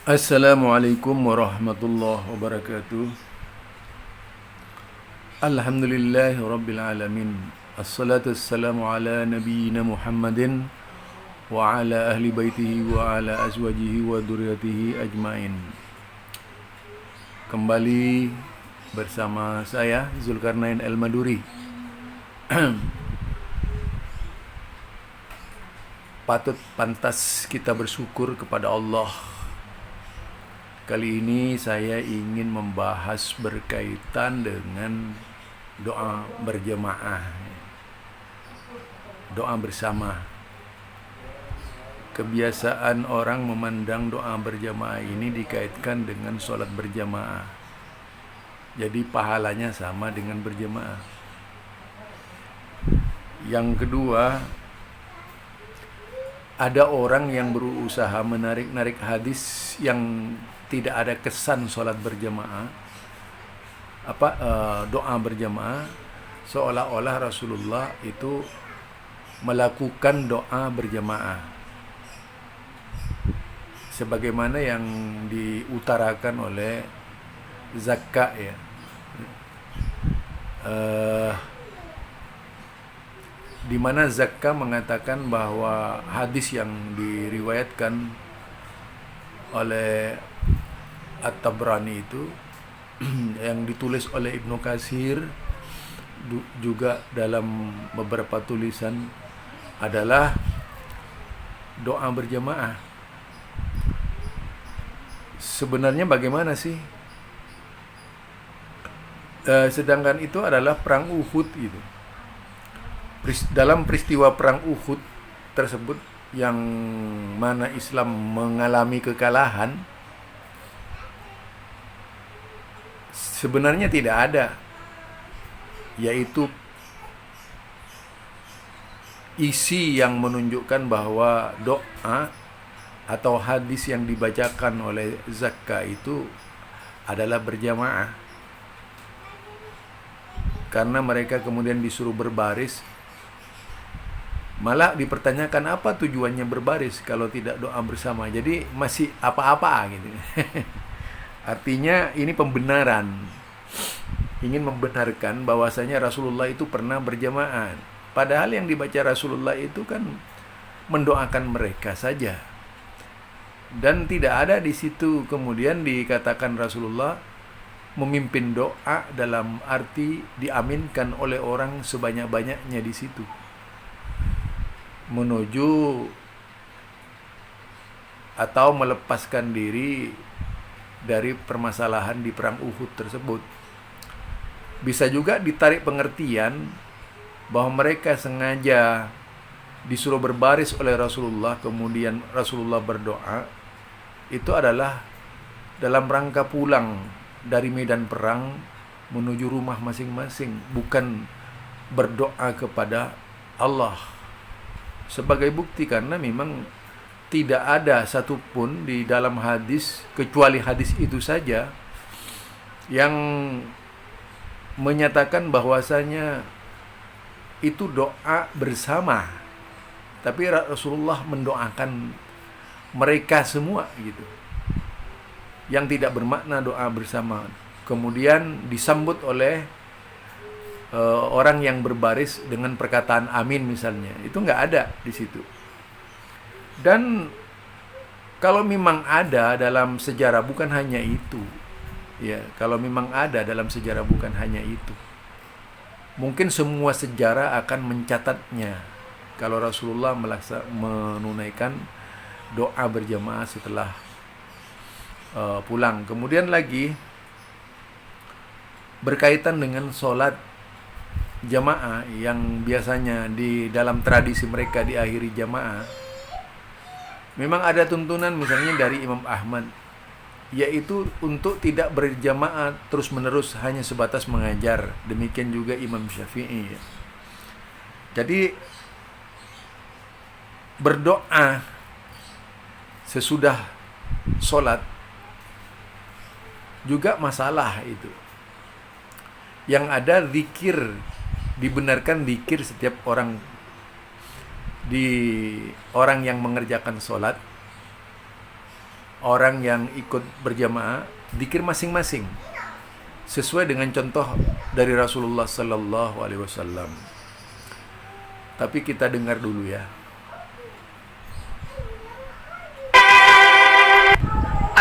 Assalamualaikum warahmatullahi wabarakatuh. Alhamdulillahi rabbil alamin. Assalatu wassalamu ala nabiyyina Muhammadin wa ala ahli baitihi wa ala azwajihi wa dzurriyyatihi ajmain. Kembali bersama saya Zulkarnain Al-Maduri. Patut pantas kita bersyukur kepada Allah. Kali ini saya ingin membahas berkaitan dengan doa berjamaah, doa bersama. Kebiasaan orang memandang doa berjamaah ini dikaitkan dengan sholat berjamaah. Jadi pahalanya sama dengan berjamaah. Yang kedua, ada orang yang berusaha menarik-narik hadis yang tidak ada kesan sholat berjamaah, doa berjamaah, seolah-olah Rasulullah itu melakukan doa berjamaah sebagaimana yang diutarakan oleh Zakka ya. Di mana Zakka mengatakan bahwa hadis yang diriwayatkan oleh At-Tabrani itu yang ditulis oleh Ibnu Katsir juga dalam beberapa tulisan adalah doa berjamaah. Sebenarnya bagaimana sih? Sedangkan itu adalah perang Uhud itu. Dalam peristiwa perang Uhud tersebut yang mana Islam mengalami kekalahan, sebenarnya tidak ada yaitu isi yang menunjukkan bahwa doa atau hadis yang dibacakan oleh Zakka itu adalah berjamaah. Karena mereka kemudian disuruh berbaris, malah dipertanyakan apa tujuannya berbaris kalau tidak doa bersama. Jadi masih apa-apa gitu. Artinya ini pembenaran. Ingin membenarkan bahwasanya Rasulullah itu pernah berjamaah. Padahal yang dibaca Rasulullah itu kan mendoakan mereka saja. Dan tidak ada di situ kemudian dikatakan Rasulullah memimpin doa dalam arti diaminkan oleh orang sebanyak-banyaknya di situ menuju atau melepaskan diri dari permasalahan di perang Uhud tersebut. Bisa juga ditarik pengertian bahwa mereka sengaja disuruh berbaris oleh Rasulullah, kemudian Rasulullah berdoa, itu adalah dalam rangka pulang dari medan perang menuju rumah masing-masing, bukan berdoa kepada Allah. Sebagai bukti karena memang tidak ada satupun di dalam hadis kecuali hadis itu saja yang menyatakan bahwasanya itu doa bersama, tapi Rasulullah mendoakan mereka semua gitu, yang tidak bermakna doa bersama. Kemudian disambut oleh orang yang berbaris dengan perkataan amin misalnya, itu nggak ada di situ. Dan kalau memang ada dalam sejarah bukan hanya itu, ya kalau memang ada dalam sejarah bukan hanya itu, mungkin semua sejarah akan mencatatnya kalau Rasulullah menunaikan doa berjamaah setelah pulang. Kemudian lagi berkaitan dengan sholat jamaah yang biasanya di dalam tradisi mereka diakhiri jamaah, memang ada tuntunan misalnya dari Imam Ahmad, yaitu untuk tidak berjamaah terus-menerus hanya sebatas mengajar. Demikian juga Imam Syafi'i. Jadi berdoa sesudah sholat juga masalah itu. Yang ada zikir, dibenarkan zikir setiap orang orang yang mengerjakan sholat orang yang ikut berjamaah zikir masing-masing sesuai dengan contoh dari Rasulullah sallallahu alaihi wasallam. Tapi kita dengar dulu ya.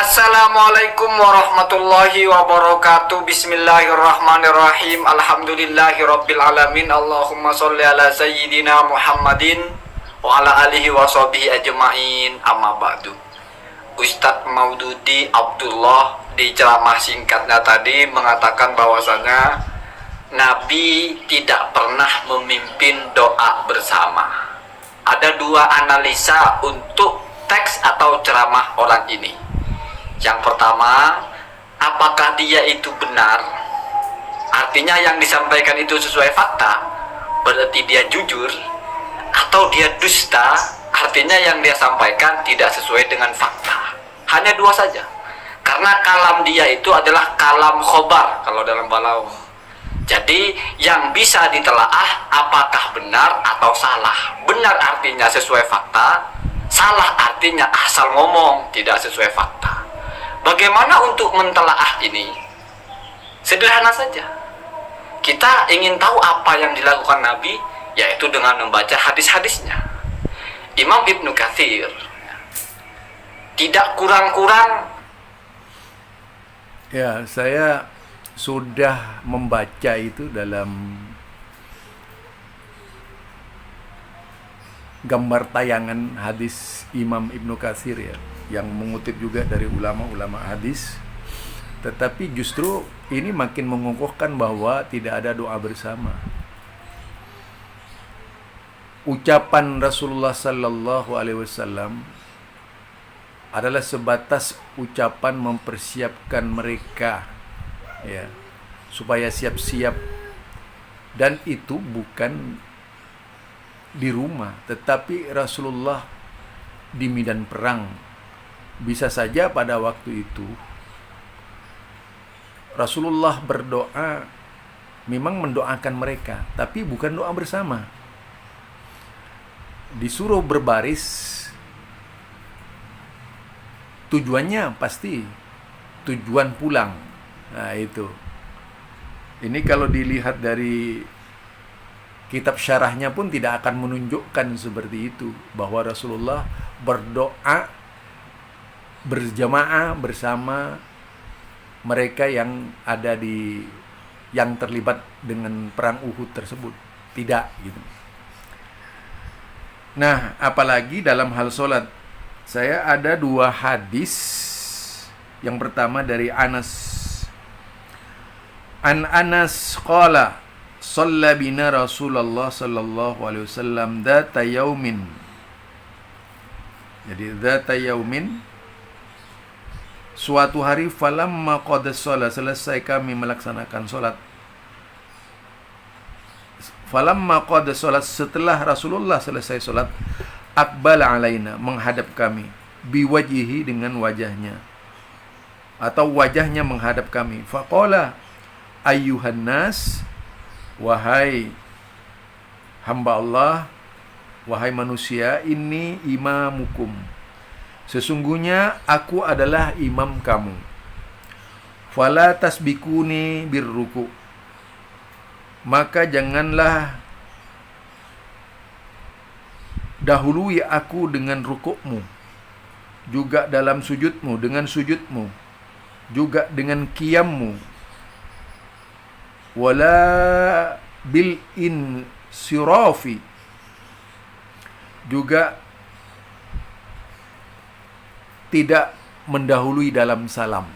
Assalamualaikum warahmatullahi wabarakatuh. Bismillahirrahmanirrahim. Alhamdulillahirabbil alamin. Allahumma sholli ala sayyidina Muhammadin wa ala alihi wa sahbihi ajmain. Amma ba'du. Ustadz Maududi Abdullah di ceramah singkatnya tadi mengatakan bahwasanya Nabi tidak pernah memimpin doa bersama. Ada dua analisa untuk teks atau ceramah orang ini. Yang pertama, apakah dia itu benar? Artinya yang disampaikan itu sesuai fakta, berarti dia jujur, atau dia dusta, artinya yang dia sampaikan tidak sesuai dengan fakta. Hanya dua saja. Karena kalam dia itu adalah kalam khobar kalau dalam balaghah. Jadi yang bisa ditelaah apakah benar atau salah. Benar artinya sesuai fakta, salah artinya asal ngomong tidak sesuai fakta. Bagaimana untuk mentelaah ini? Sederhana saja. Kita ingin tahu apa yang dilakukan Nabi, yaitu dengan membaca hadis-hadisnya. Imam Ibnu Katsir tidak kurang-kurang. Ya, saya sudah membaca itu dalam gambar tayangan hadis Imam Ibnu Katsir ya, yang mengutip juga dari ulama-ulama hadis. Tetapi justru ini makin mengukuhkan bahwa tidak ada doa bersama. Ucapan Rasulullah sallallahu alaihi wasallam adalah sebatas ucapan mempersiapkan mereka ya, supaya siap-siap, dan itu bukan di rumah, tetapi Rasulullah di medan perang. Bisa saja pada waktu itu Rasulullah berdoa, memang mendoakan mereka, tapi bukan doa bersama. Disuruh berbaris, tujuannya pasti tujuan pulang. Nah itu. Ini kalau dilihat dari kitab syarahnya pun tidak akan menunjukkan seperti itu, bahwa Rasulullah berdoa berjamaah bersama mereka yang ada yang terlibat dengan perang Uhud tersebut. Tidak gitu. Nah, apalagi dalam hal sholat, saya ada dua hadis. Yang pertama dari Anas. An Anas qala shalla bina Rasulullah sallallahu alaihi wasallam dzata yaumin. Jadi dzata yaumin, suatu hari, falamma qad shalah, selesai kami melaksanakan salat. Falamma qad shalah, setelah Rasulullah selesai salat, aqbala alaina, menghadap kami, biwajhihi, dengan wajahnya, atau wajahnya menghadap kami. Faqala ayyuhan nas, wahai hamba Allah, wahai manusia, ini imamukum, sesungguhnya aku adalah imam kamu. Fala tasbikuni birruku, maka janganlah dahului aku dengan rukukmu, juga dalam sujudmu, dengan sujudmu, juga dengan qiyammu. Wala bil insirafi, juga tidak mendahului dalam salam.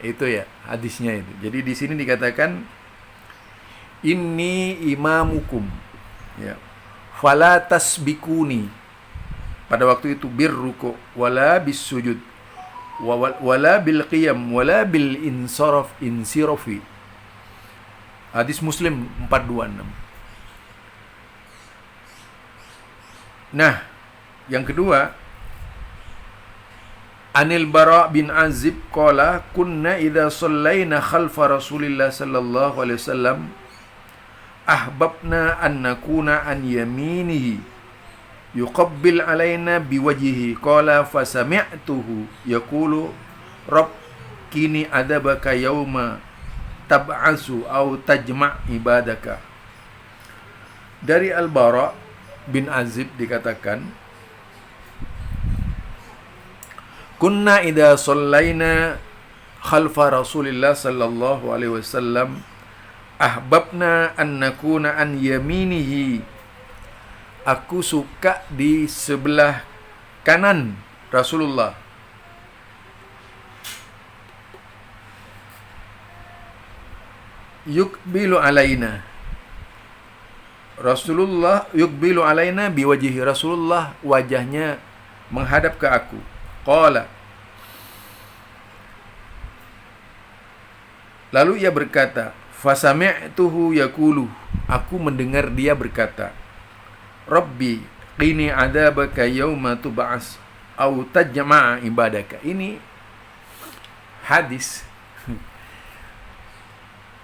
Itu ya hadisnya itu. Jadi di sini dikatakan inni imamukum ya, fala tasbikuni, pada waktu itu birruku wala bis sujud wala bil qiyam wala bil insirafi. Hadis Muslim 426. Nah, yang kedua, Anil Bara bin Azib qala kunna idza shallaina khalfa Rasulillah sallallahu alaihi wasallam ahbabna an nakuna an yaminihi yuqabbil alaina biwajhihi qala fasami'tuhu yaqulu rabb kini adabaka yauma tab'asu au tajma' ibadaka. Dari Al-Bara bin Azib dikatakan, kunna idza shallaina khalfa Rasulillah sallallahu alaihi wasallam ahbabna an nakuna an yaminihi. Aku suka di sebelah kanan Rasulullah. Yukbilu alaina. Rasulullah yukbilu alaina biwajhihi. Rasulullah wajahnya menghadap ke aku. Qala. Lalu ia berkata, fasami'tuhu yaqulu. Aku mendengar dia berkata, Rabbi qini adabaka yauma tub'as au tajma'a ibadaka. Ini hadis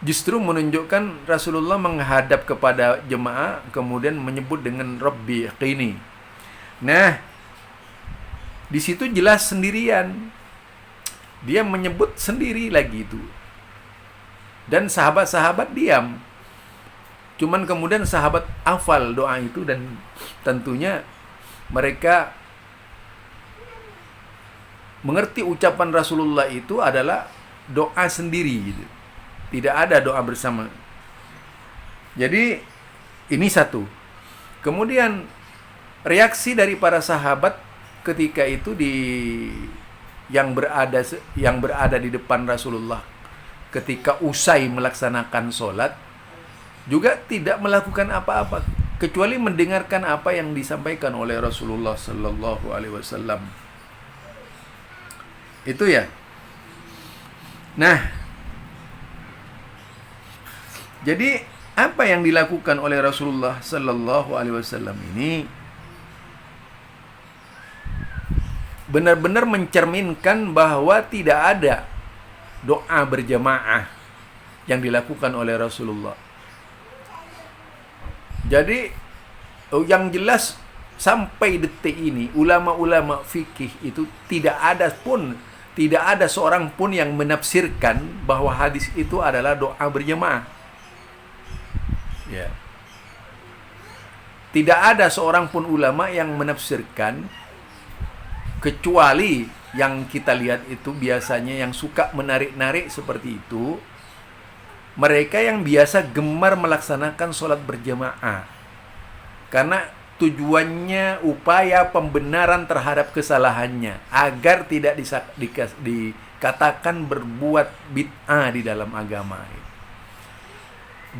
justru menunjukkan Rasulullah menghadap kepada jemaah kemudian menyebut dengan Rabbi qini. Nah, di situ jelas sendirian. Dia menyebut sendiri lagi itu. Dan sahabat-sahabat diam. Cuman kemudian sahabat hafal doa itu dan tentunya mereka mengerti ucapan Rasulullah itu adalah doa sendiri gitu. Tidak ada doa bersama. Jadi ini satu. Kemudian reaksi dari para sahabat ketika itu yang berada di depan Rasulullah ketika usai melaksanakan sholat juga tidak melakukan apa-apa kecuali mendengarkan apa yang disampaikan oleh Rasulullah sallallahu alaihi wasallam. Itu ya. Nah, jadi apa yang dilakukan oleh Rasulullah sallallahu alaihi wasallam ini benar-benar mencerminkan bahwa tidak ada doa berjamaah yang dilakukan oleh Rasulullah. Jadi yang jelas sampai detik ini ulama-ulama fikih itu tidak ada seorang pun yang menafsirkan bahwa hadis itu adalah doa berjamaah. Ya. Tidak ada seorang pun ulama yang menafsirkan, kecuali yang kita lihat itu biasanya yang suka menarik-narik seperti itu, mereka yang biasa gemar melaksanakan sholat berjamaah. Karena tujuannya upaya pembenaran terhadap kesalahannya, agar tidak dikatakan berbuat bid'ah di dalam agama.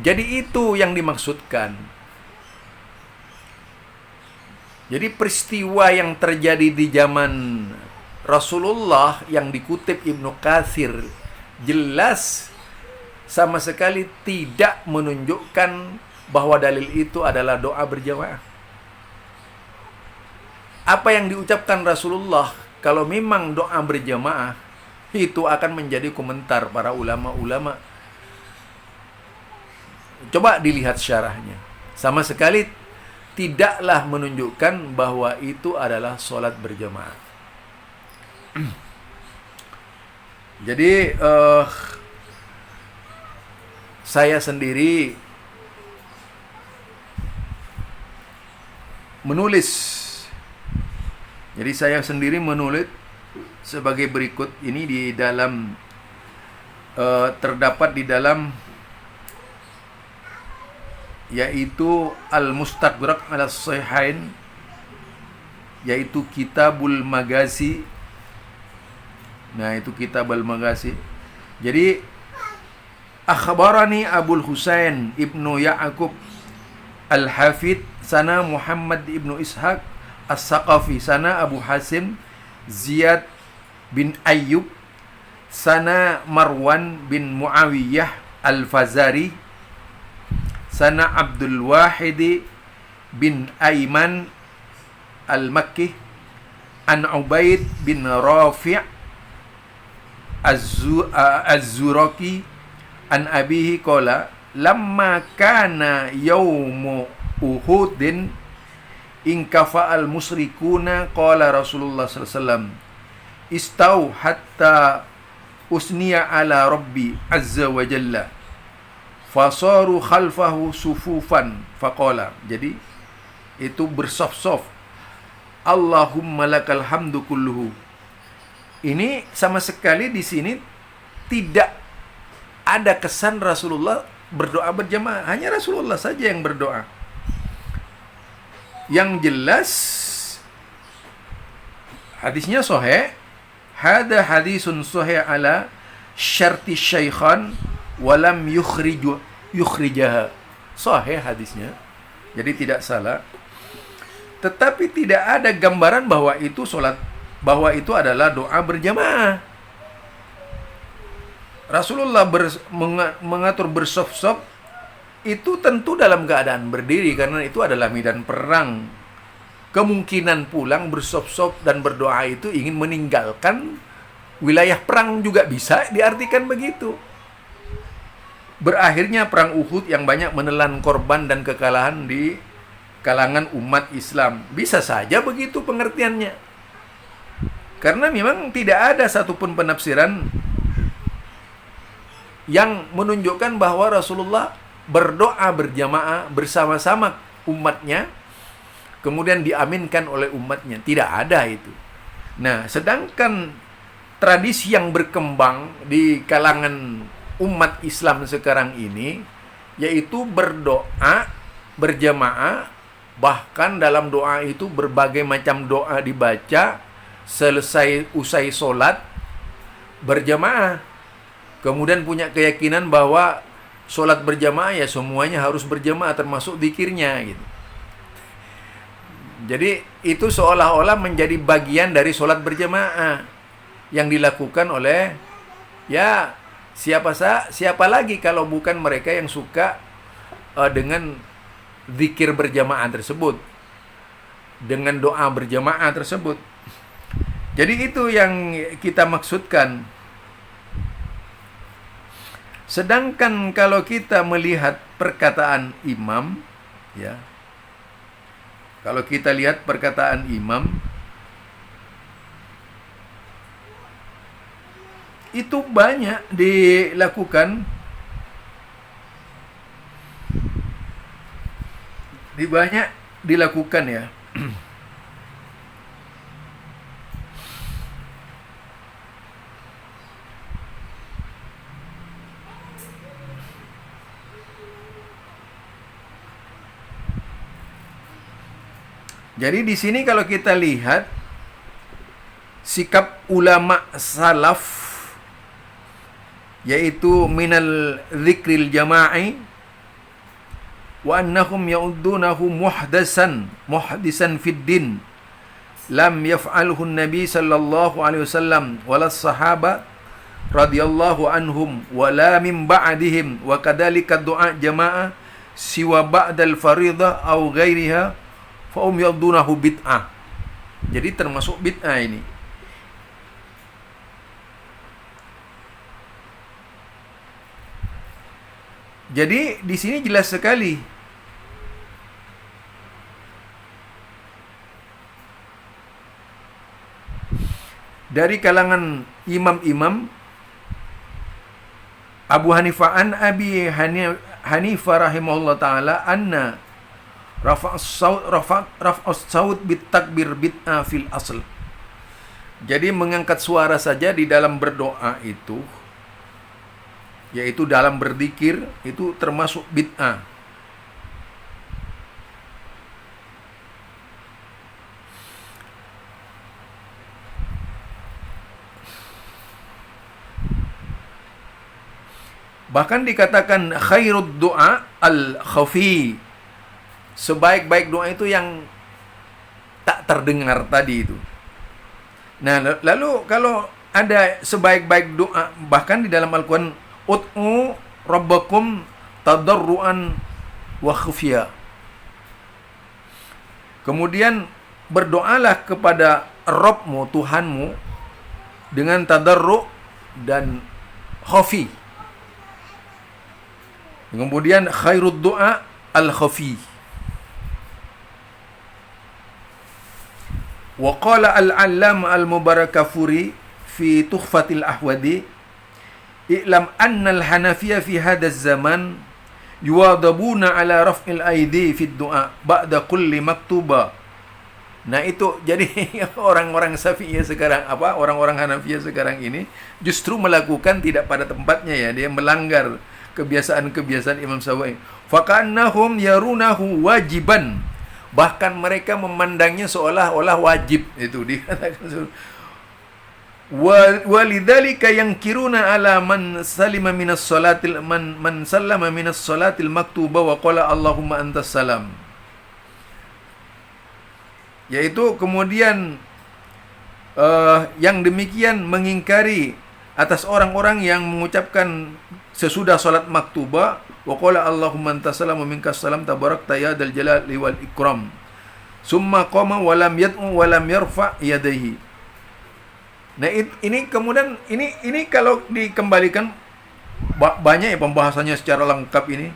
Jadi itu yang dimaksudkan. Jadi peristiwa yang terjadi di zaman Rasulullah yang dikutip Ibnu Katsir jelas sama sekali tidak menunjukkan bahwa dalil itu adalah doa berjamaah. Apa yang diucapkan Rasulullah kalau memang doa berjamaah itu akan menjadi komentar para ulama-ulama. Coba dilihat syarahnya. Sama sekali tidaklah menunjukkan bahwa itu adalah sholat berjamaah. Jadi saya sendiri menulis. Jadi saya sendiri menulis sebagai berikut. Ini di dalam terdapat di dalam yaitu Al-Mustadrak ala Sahihain, yaitu Kitabul Maghazi. Nah, itu Kitabul Maghazi. Jadi akhbarani Abul Husain Ibnu Ya'qub Al-Hafid sana Muhammad Ibnu Ishaq As-Saqafi sana Abu Hasim Ziyad bin Ayyub sana Marwan bin Muawiyah Al-Fazari sana Abdul Wahid bin Aiman Al-Makki an Ubaid bin Rafi' Az-Zuraki an abihi qala lamma kana yaumu Uhudin in kafa'al musyrikuna qala Rasulullah sallallahu alaihi wasallam istau hatta usniya ala rabbi azza wa jalla fasaru khalfahu sufufan faqala. Jadi itu bersaf-saf, Allahumma lakal hamdu kulluhu. Ini sama sekali di sini tidak ada kesan Rasulullah berdoa berjamaah, hanya Rasulullah saja yang berdoa. Yang jelas hadisnya sahih, hada hadisun sahih ala syarti syaikhan walam yukhrijaha. Sahih hadisnya, jadi tidak salah. Tetapi tidak ada gambaran bahwa itu bahwa itu adalah doa berjamaah. Rasulullah mengatur bersaf-saf itu tentu dalam keadaan berdiri, karena itu adalah medan perang. Kemungkinan pulang bersaf-saf dan berdoa itu ingin meninggalkan wilayah perang juga bisa diartikan begitu. Berakhirnya perang Uhud yang banyak menelan korban dan kekalahan di kalangan umat Islam. Bisa saja begitu pengertiannya. Karena memang tidak ada satupun penafsiran yang menunjukkan bahwa Rasulullah berdoa berjamaah bersama-sama umatnya, kemudian diaminkan oleh umatnya. Tidak ada itu. Nah, sedangkan tradisi yang berkembang di kalangan umat Islam sekarang ini, yaitu berdoa berjamaah, bahkan dalam doa itu berbagai macam doa dibaca, usai sholat berjamaah. Kemudian punya keyakinan bahwa sholat berjamaah ya semuanya harus berjamaah, termasuk zikirnya gitu. Jadi itu seolah-olah menjadi bagian dari sholat berjamaah yang dilakukan oleh ya siapa lagi kalau bukan mereka yang suka dengan zikir berjamaah tersebut, dengan doa berjamaah tersebut. Jadi itu yang kita maksudkan. Sedangkan kalau kita melihat perkataan imam, ya, kalau kita lihat perkataan imam, itu banyak dilakukan, ya. Jadi di sini kalau kita lihat sikap ulama salaf, yaitu minal dzikril jama'i wa annahum ya'uddunahu muhdisan fid din lam yaf'alhu an-nabi sallallahu alaihi wasallam wala sahaba radhiyallahu anhum wala min ba'dihim wa kadzalika du'a jama'ah siwa ba'dal fariḍah aw ghairiha fa'um yaddunahu bid'ah. Jadi termasuk bid'ah ini. Jadi di sini jelas sekali dari kalangan imam-imam Abu Hanifah an Abi Hanifah rahimahullah taala anna raf'us saut bitakbir bid'ah fil asl. Jadi mengangkat suara saja di dalam berdoa itu, yaitu dalam berzikir, itu termasuk bid'ah. Bahkan dikatakan khairud du'a al-khafi, sebaik-baik doa itu yang tak terdengar tadi itu. Nah, lalu kalau ada sebaik-baik doa, bahkan di dalam Al-Quran, ud'u rabbakum tadarruan wa khufya. Kemudian berdoalah kepada Rabbmu, Tuhanmu, dengan tadarru' dan khafi. Kemudian khairud du'a al-khafi. Wa qala al-allam al-mubarakafuri fi Tuhfatil Ahwadi, i'lam anna al-Hanafiyya fi hadha zaman yuwadabuna ala raf'il aidi fi du'a ba'da kulli maktuba. Nah itu jadi orang-orang Syafi'iyah sekarang, orang-orang Hanafiyah sekarang ini justru melakukan tidak pada tempatnya ya, dia melanggar kebiasaan-kebiasaan Imam Syafi'i. Fakannahum yarunahu wajiban, bahkan mereka memandangnya seolah-olah wajib, itu dikatakan. Walidzalika yankiruna ala man salima minas salatil man sallama minas salatil maktuba wa qala Allahumma antas salam. Yaitu kemudian yang demikian mengingkari atas orang-orang yang mengucapkan sesudah salat maktuba wa qala Allahumma antas salam wa minkas salam tabarakta ya dzal jalali wal ikram. Summa qama wa lam yad'u wa lam yarfa yadayhi. Nah ini kemudian ini kalau dikembalikan banyak ya pembahasannya secara lengkap ini.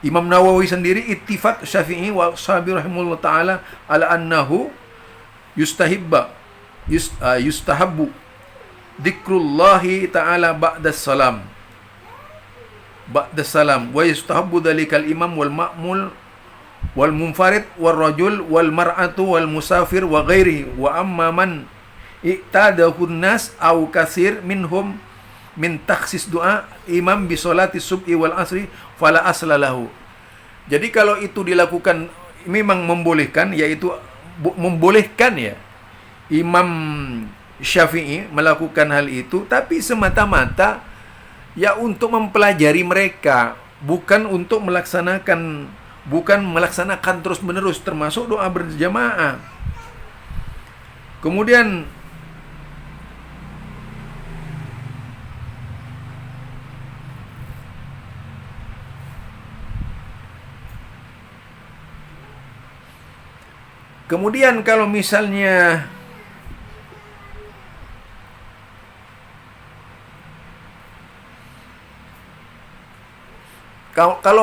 Imam Nawawi sendiri ittifaq Syafi'i wa Ashabi rahimahullah ta'ala ala annahu yustahabbu dzikrullahi ta'ala ba'da salam wa yustahabbu dzalikal imam wal ma'mul wal munfarid wal rajul wal mar'atu wal musafir wa ghairihi. Wa amma man i'tadahun nas au kasir minhum min takhsis doa imam bi sholati subhi wal asri fala asla lahu. Jadi kalau itu dilakukan memang membolehkan, yaitu membolehkan ya Imam Syafi'i melakukan hal itu, tapi semata-mata ya untuk mempelajari mereka, bukan untuk melaksanakan terus-menerus, termasuk doa berjamaah. Kemudian kalau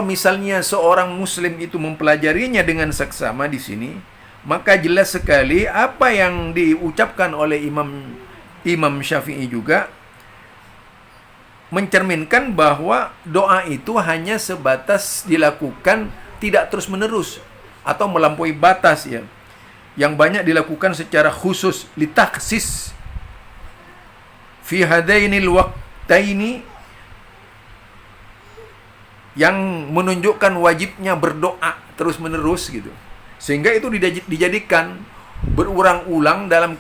misalnya seorang muslim itu mempelajarinya dengan seksama di sini, maka jelas sekali apa yang diucapkan oleh Imam Syafi'i juga mencerminkan bahwa doa itu hanya sebatas dilakukan, tidak terus-menerus atau melampaui batas ya. Yang banyak dilakukan secara khusus litaksis fi hadainil waqtaini, yang menunjukkan wajibnya berdoa terus-menerus gitu. Sehingga itu dijadikan berulang-ulang dalam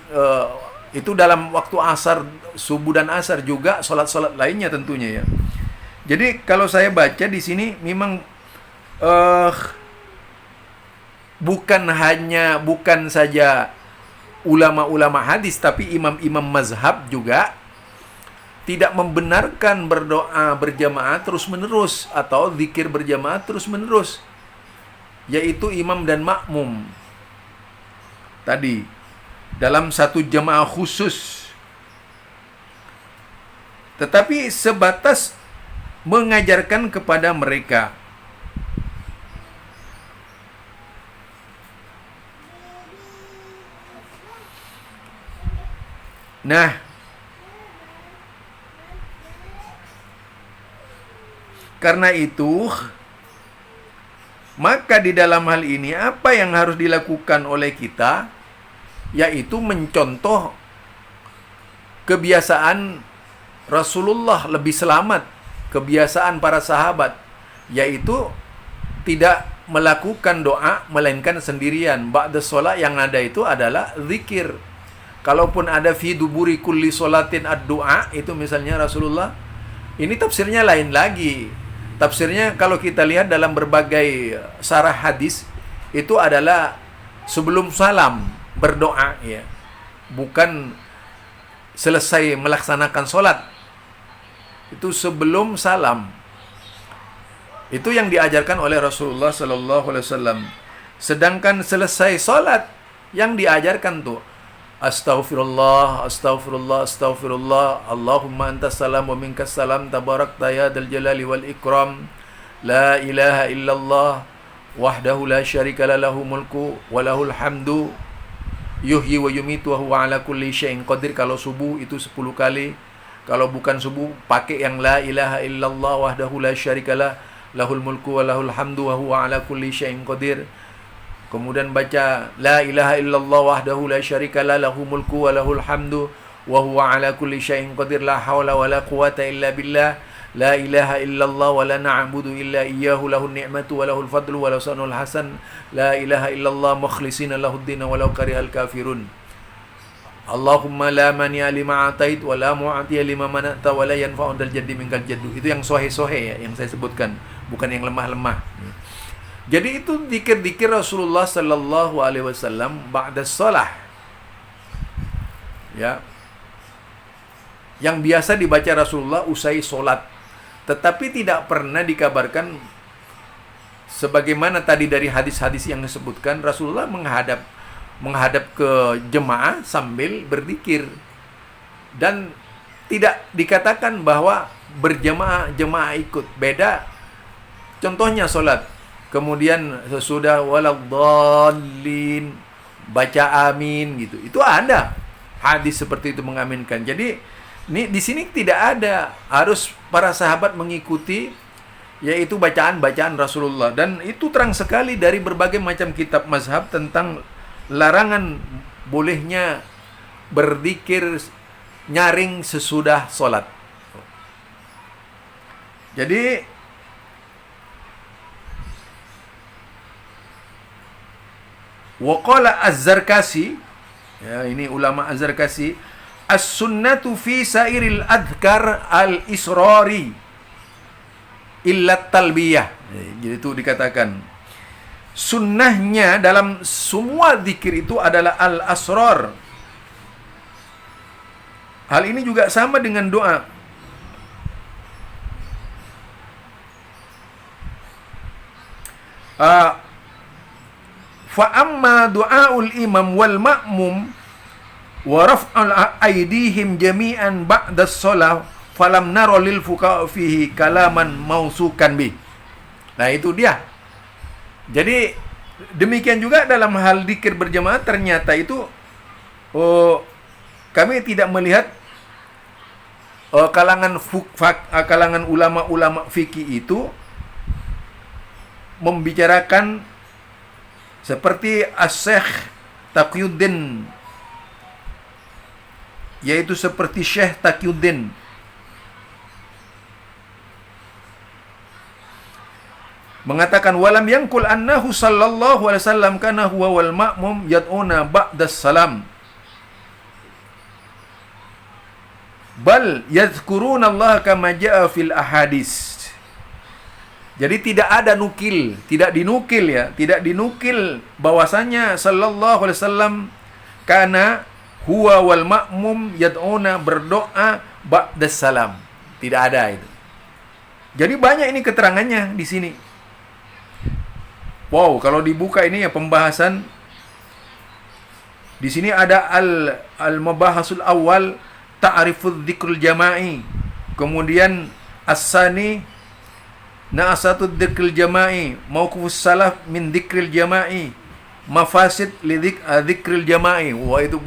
itu dalam waktu asar, subuh dan asar, juga salat-salat lainnya tentunya ya. Jadi kalau saya baca di sini memang bukan saja ulama-ulama hadis, tapi imam-imam mazhab juga tidak membenarkan berdoa berjamaah terus-menerus atau zikir berjamaah terus-menerus, yaitu imam dan makmum tadi dalam satu jamaah khusus, tetapi sebatas mengajarkan kepada mereka. Nah, karena itu, maka di dalam hal ini apa yang harus dilakukan oleh kita, yaitu mencontoh kebiasaan Rasulullah lebih selamat, kebiasaan para sahabat, yaitu tidak melakukan doa melainkan sendirian. Ba'da sholat yang ada itu adalah zikir. Kalaupun ada fi duburi kulli sholatin ad-du'a, itu misalnya Rasulullah, ini tafsirnya lain lagi. Tafsirnya kalau kita lihat dalam berbagai syarah hadis, itu adalah sebelum salam berdoa ya. Bukan selesai melaksanakan sholat. Itu sebelum salam. Itu yang diajarkan oleh Rasulullah sallallahu alaihi wasallam. Sedangkan selesai sholat yang diajarkan tuh Astaghfirullah, astaghfirullah, astaghfirullah. Allahumma antas salam wa minkas salam tabarakta ya dzal jalali wal ikram. La ilaha illallah wahdahu la syarika lahu mulku wa lahul hamdu yuhyi wa yumitu wa huwa ala kulli syai'in qadir. Kalau subuh itu 10 kali. Kalau bukan subuh pakai yang la ilaha illallah wahdahu la syarikalah lahul mulku wa lahul hamdu wa huwa ala kulli syai'in qadir. Kemudian baca la ilaha illallah wahdahu la syarikalah lahul mulku wa lahul hamdu wa huwa ala kulli syai'in qadir la haula wa la quwata illa billah la ilaha illallah wa la na'budu illa iyyahu lahun ni'matu wa lahul fadlu wa lahu sanul hasan la ilaha illallah mukhlishina lahud din wa law karihal kafirun. Allahumma la mani'a lima atait wa la mu'atiya lima mana'ta wa la yanfa'u dal jaddi minkal jaddu. Itu yang sohe-sohe ya, yang saya sebutkan, bukan yang lemah-lemah. Jadi itu zikir-zikir Rasulullah sallallahu alaihi wasallam ba'da shalah. Ya. Yang biasa dibaca Rasulullah usai solat. Tetapi tidak pernah dikabarkan sebagaimana tadi dari hadis-hadis yang disebutkan Rasulullah menghadap ke jemaah sambil berzikir, dan tidak dikatakan bahwa jemaah ikut. Beda contohnya solat, kemudian sesudah waladhdallin baca amin gitu, itu ada hadis seperti itu mengaminkan. Jadi di sini tidak ada, harus para sahabat mengikuti yaitu bacaan-bacaan Rasulullah, dan itu terang sekali dari berbagai macam kitab mazhab tentang larangan bolehnya berzikir nyaring sesudah solat. Jadi waqala Az-Zarkasi, ya ini ulama Az-Zarkasi, as-sunnatu fi sairil adhkar al-israri illa talbiyah. Jadi itu dikatakan sunnahnya dalam semua zikir itu adalah al-asrar. Hal ini juga sama dengan doa. Fa amma du'aul imam wal ma'mum wa raf'al aydihim jami'an ba'da shalah falam nara lil fuqaha fihi kalaman mausukan bi. Nah itu dia. Jadi demikian juga dalam hal zikir berjamaah, ternyata itu kami tidak melihat kalangan ulama-ulama fikih itu membicarakan seperti As-Syekh Taqiyuddin, yaitu seperti Syekh Taqiyuddin mengatakan walam yangkul annahu sallallahu alaihi wasallam kana huwa wal ma'mum yad'una ba'da salam bal yadhkuruna Allah kama ja'a fil ahadis. Jadi tidak ada tidak dinukil bahwasanya sallallahu alaihi wasallam kana huwa wal ma'mum yad'una berdoa ba'da salam. Tidak ada itu. Jadi banyak ini keterangannya di sini. Wow, kalau dibuka ini ya pembahasan. Di sini ada al-mabahasul awal ta'rifudz dzikrul jama'i. Kemudian as-sani na'asatud dzikril jama'i, mauqufus salaf min dzikril jama'i, mafasid li dzikril jama'i. Wah itu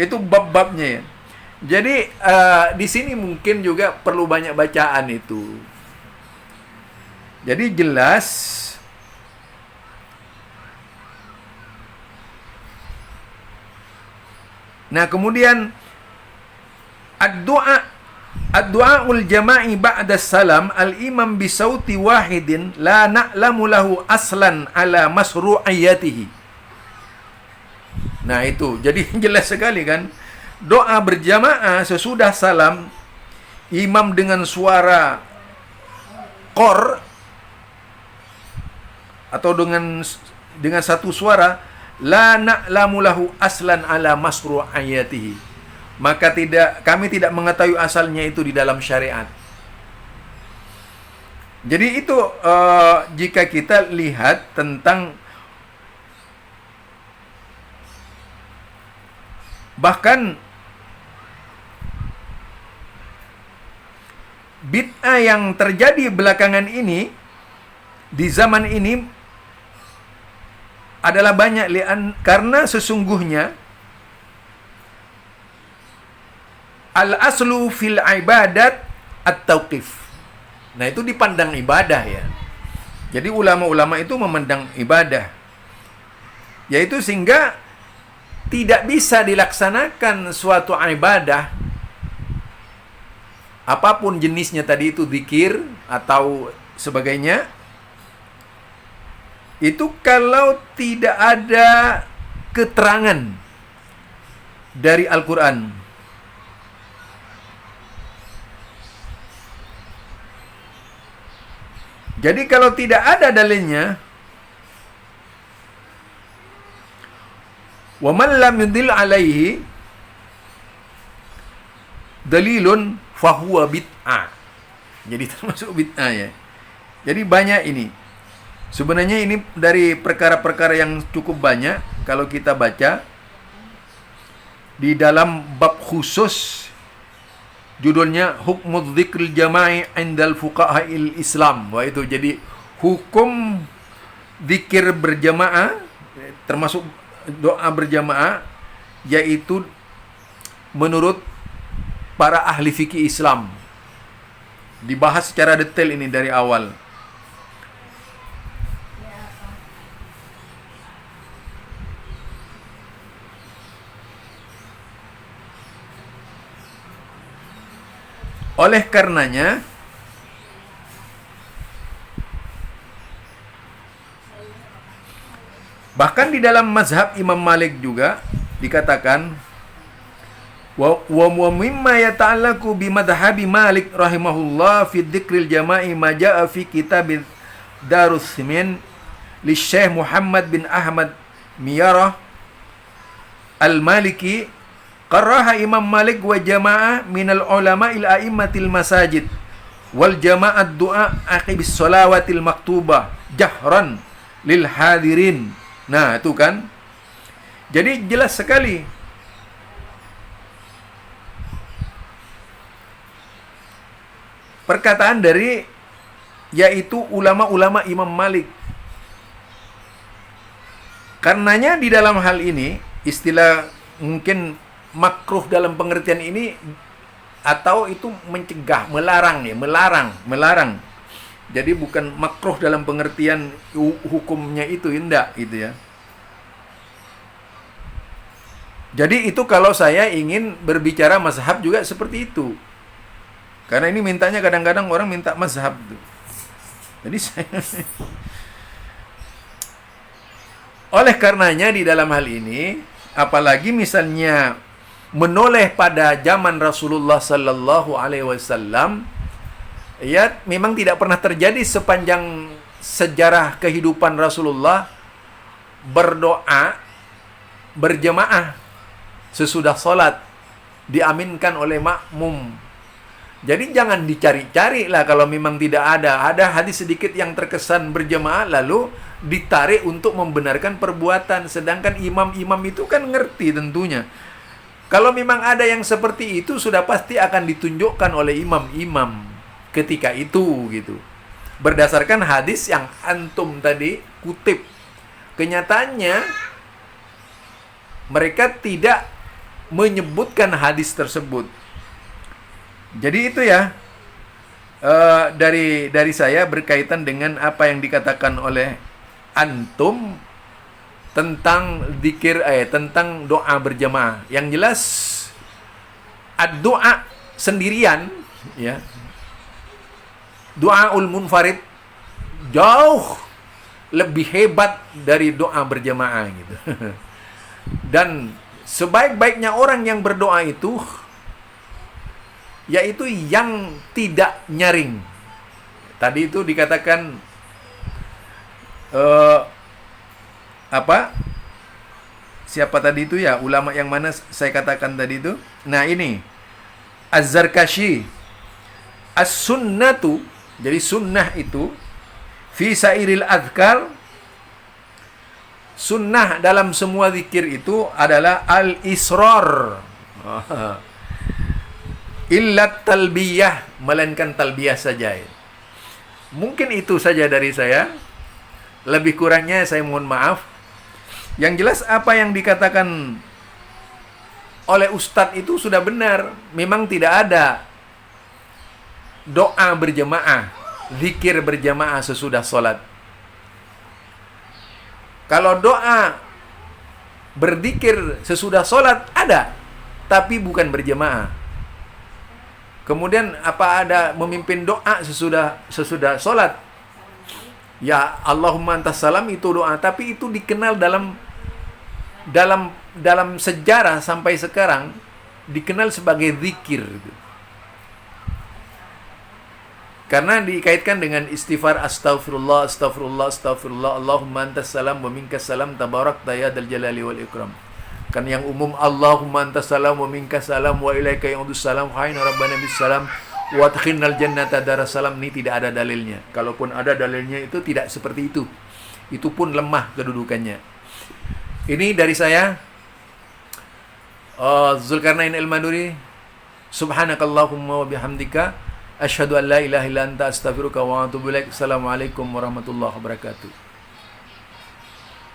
itu bab-babnya ya. Jadi di sini mungkin juga perlu banyak bacaan itu. Jadi jelas nah, kemudian ad-du'aul jama'i ba'da salam al-imam bisauti wahidin la na'lamu lahu aslan ala masru'iyatihi. Nah itu, jadi jelas sekali kan, doa berjamaah sesudah salam, imam dengan suara qor atau dengan satu suara, la na'lamu lahu aslan ala masru'iyatihi, maka kami tidak mengetahui asalnya itu di dalam syariat. Jadi itu jika kita lihat tentang bahkan bid'ah yang terjadi belakangan ini di zaman ini adalah banyak karena sesungguhnya al-aslu fil ibadat at-tauqif. Nah, itu dipandang ibadah ya. Jadi ulama-ulama itu memandang ibadah. Yaitu sehingga tidak bisa dilaksanakan suatu ibadah apapun jenisnya tadi itu, zikir atau sebagainya, itu kalau tidak ada keterangan dari Al-Quran. Jadi kalau tidak ada dalilnya, wa man lam yudil alaihi dalilun fahuwa bid'ah. Jadi termasuk bid'ah ya. Jadi banyak ini. Sebenarnya ini dari perkara-perkara yang cukup banyak kalau kita baca di dalam bab khusus judulnya Hukmudz Dzikril Jama'i 'indal Fuqaha'il Islam. Wah, itu jadi hukum zikir berjamaah termasuk doa berjamaah, yaitu menurut para ahli fikih Islam. Dibahas secara detail ini dari awal. Oleh karenanya, bahkan di dalam mazhab Imam Malik juga dikatakan wa mimma yata'allaqu bi madhhabi Malik rahimahullah fi dzikril jama'i ma jaa'a fi kitab Darus Simin li Syekh Muhammad bin Ahmad Miyarah Al-Maliki qaraha Imam Malik wa jama'ah minal ulama'il a'immatil masajid wal jama'at du'a aqibis shalawatil maktubah jahran lil hadirin. Nah, itu kan. Jadi jelas sekali perkataan dari yaitu ulama-ulama Imam Malik. Karenanya di dalam hal ini istilah mungkin makruh dalam pengertian ini atau itu mencegah, melarang ya, melarang. Jadi bukan makruh dalam pengertian hukumnya itu, enggak gitu ya. Jadi itu kalau saya ingin berbicara mazhab juga seperti itu. Karena ini mintanya kadang-kadang orang minta mazhab tuh. Jadi saya oleh karenanya di dalam hal ini, apalagi misalnya menoleh pada zaman Rasulullah sallallahu alaihi wasallam, ya memang tidak pernah terjadi sepanjang sejarah kehidupan Rasulullah berdoa berjamaah sesudah salat diaminkan oleh makmum. Jadi jangan dicari-cari lah kalau memang tidak ada. Ada hadis sedikit yang terkesan berjamaah lalu ditarik untuk membenarkan perbuatan. Sedangkan imam-imam itu kan ngerti tentunya. Kalau memang ada yang seperti itu sudah pasti akan ditunjukkan oleh imam-imam ketika itu gitu. Berdasarkan hadis yang antum tadi kutip. Kenyataannya mereka tidak menyebutkan hadis tersebut. Jadi itu ya dari saya berkaitan dengan apa yang dikatakan oleh antum tentang zikir tentang doa berjamaah. Yang jelas doa sendirian ya, doaul munfarid jauh lebih hebat dari doa berjamaah gitu. Dan sebaik-baiknya orang yang berdoa itu yaitu yang tidak nyaring. Tadi itu dikatakan siapa tadi itu ya, ulama yang mana saya katakan tadi itu? Nah ini Az-Zarkashi, as-sunnatu, jadi sunnah itu fi sairil adhkar, sunnah dalam semua zikir itu adalah al-israr illa talbiyah, melainkan talbiyah saja. Mungkin itu saja dari saya. Lebih kurangnya saya mohon maaf. Yang jelas apa yang dikatakan oleh Ustadz itu sudah benar. Memang tidak ada doa berjamaah, zikir berjamaah sesudah sholat. Kalau doa berzikir sesudah sholat ada, tapi bukan berjamaah. Kemudian apa ada memimpin doa sesudah sholat? Ya Allahumma antas salam itu doa, tapi itu dikenal dalam sejarah sampai sekarang dikenal sebagai zikir. Karena dikaitkan dengan istighfar astaghfirullah, astaghfirullah, astaghfirullah, Allahumma antas salam wa minkas salam tabarakta ya dzal jalali wal ikram. Kan yang umum Allahumma antas salam wa minkas salam wa ilaika ya'udus salam hayna rabbana bis salam wa adkhilnal jannata darassalam. Ini tidak ada dalilnya. Kalaupun ada dalilnya itu tidak seperti itu. Itu pun lemah kedudukannya. Ini dari saya Zulkarnain Al-Maduri. Subhanakallahumma wa bihamdika asyhadu an la ilaha illa anta astaghfiruka wa atubu ilaik. Assalamualaikum warahmatullahi wabarakatuh.